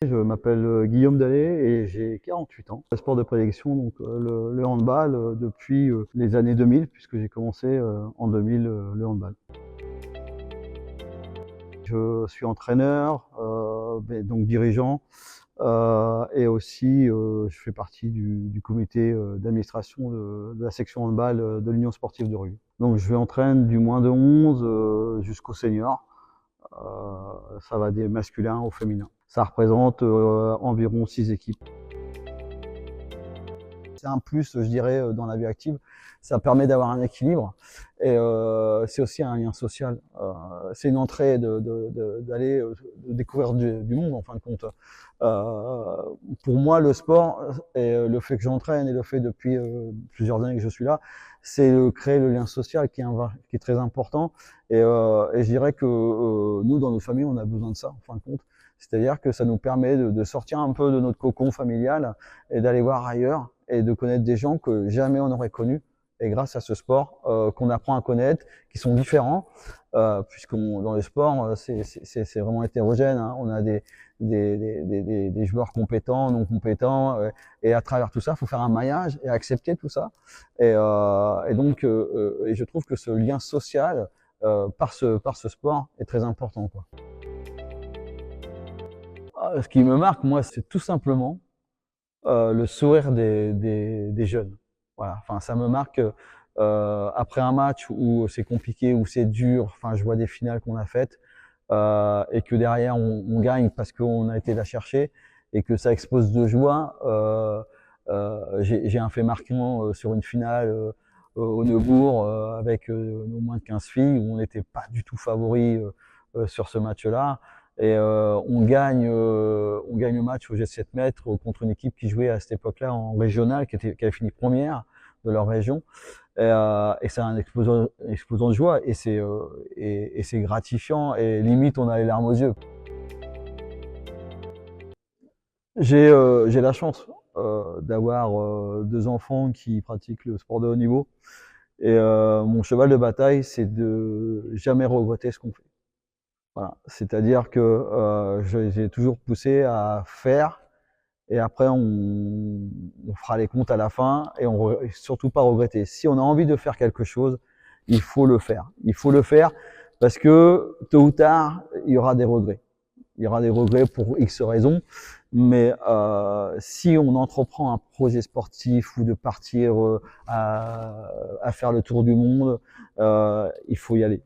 Je m'appelle Guillaume Dallet et j'ai 48 ans. Le sport de prédilection, donc le handball depuis les années 2000, puisque j'ai commencé en 2000 le handball. Je suis entraîneur, donc dirigeant, et aussi je fais partie du comité d'administration de la section handball de l'Union sportive de Rugby. Donc je entraîne du moins de 11 jusqu'au senior. Ça va des masculins au féminin. Ça représente environ 6 équipes. C'est un plus, je dirais, dans la vie active. Ça permet d'avoir un équilibre et c'est aussi un lien social. C'est une entrée d'aller découvrir du monde, en fin de compte. Pour moi, le sport et le fait que j'entraîne et le fait depuis plusieurs années que je suis là, c'est créer le lien social qui est très important. Et je dirais que nous, dans nos familles, on a besoin de ça, en fin de compte. C'est-à-dire que ça nous permet de sortir un peu de notre cocon familial et d'aller voir ailleurs et de connaître des gens que jamais on n'aurait connus. Et grâce à ce sport qu'on apprend à connaître, qui sont différents, puisqu'on dans le sport, c'est vraiment hétérogène. Hein. On a des joueurs compétents, non compétents, et à travers tout ça, il faut faire un maillage et accepter tout ça. Et donc, et je trouve que ce lien social par ce sport est très important, quoi. Ce qui me marque, moi, c'est tout simplement le sourire des jeunes. Voilà, enfin, ça me marque après un match où c'est compliqué, où c'est dur. Enfin, je vois des finales qu'on a faites et que derrière on gagne parce qu'on a été la chercher et que ça explose de joie. J'ai un fait marquant sur une finale au Neubourg avec nos moins de 15 filles où on n'était pas du tout favoris sur ce match-là. Et on gagne le match au G7 mètres contre une équipe qui jouait à cette époque-là en régional, qui avait fini première de leur région. Et c'est un explosion de joie et c'est gratifiant et limite on a les larmes aux yeux. J'ai la chance d'avoir 2 enfants qui pratiquent le sport de haut niveau et mon cheval de bataille, c'est de jamais regretter ce qu'on fait. Voilà, c'est-à-dire que j'ai toujours poussé à faire et après on fera les comptes à la fin et surtout pas regretter. Si on a envie de faire quelque chose, il faut le faire. Il faut le faire parce que tôt ou tard, il y aura des regrets. Il y aura des regrets pour X raisons, mais si on entreprend un projet sportif ou de partir à faire le tour du monde, il faut y aller.